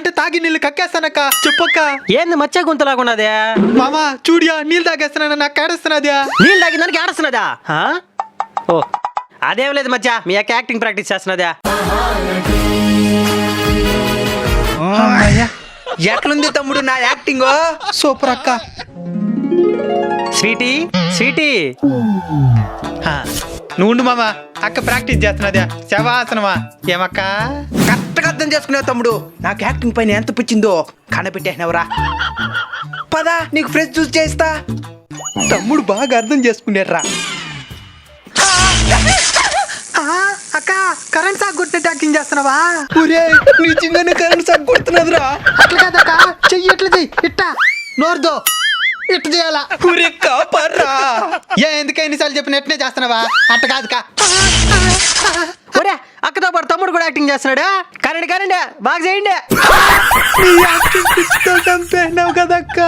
అంటే తాగి నీళ్ళు కక్కేస్తానక్క. చెప్పక్క. ఏంది మచ్చ గుంతలాగున్నదే? మామా చూడియా, నీళ్ళు తాగేస్తున్నాను, నాకు కాడేస్తున్నదా. నీళ్ళు తాగిందానికి ఆడస్తున్నదా? ఓ అదేం లేదు మచ్చా, మీ అక్క యాక్టింగ్ ప్రాక్టీస్ చేస్తున్నదా? ఎట్లుంది తమ్ముడు నా యాక్టింగ్? సూపర్ అక్క. స్వీటీ స్వీటీ, నువ్వు ఉండు మామా, అక్క ప్రాక్టీస్ చేస్తున్నదా. శవాసనమా ఏమక్క? కరెక్ట్గా అర్థం చేసుకునేవు తమ్ముడు. నాకు యాక్టింగ్ పైన ఎంత పిచ్చిందో కనపెట్టేసినవరా. పదా నీకు ఫ్రెష్ జ్యూస్ చేస్తా. తమ్ముడు బాగా అర్థం చేసుకునేట్రా. అక్క కరెంట్ సాగు కొట్టినట్టు యాక్టింగ్ చేస్తున్నావా? ఒరే నిజంగానే కరెంట్ సాగు కొడుతున్నదిరా. అట్లా కాదక్క, చెయ్యి ఎట్లా చెయ్యి, ఇట్టా నోరుదో ఇట్ట చేయాలా. ఒరే కాపర్రా. ఎందుకు ఎన్నిసార్లు చెప్పిన ఎట్నే చేస్తున్నావా? అట్ట కాదుకా. ఒరే అక్కతో పాటు తమ్ముడు కూడా యాక్టింగ్ చేస్తున్నాడా? కరెంట్ కరెంట్ బాగా చేయండి. నీ యాక్టింగ్ పిచ్చితో చంపేసినావు కదక్క.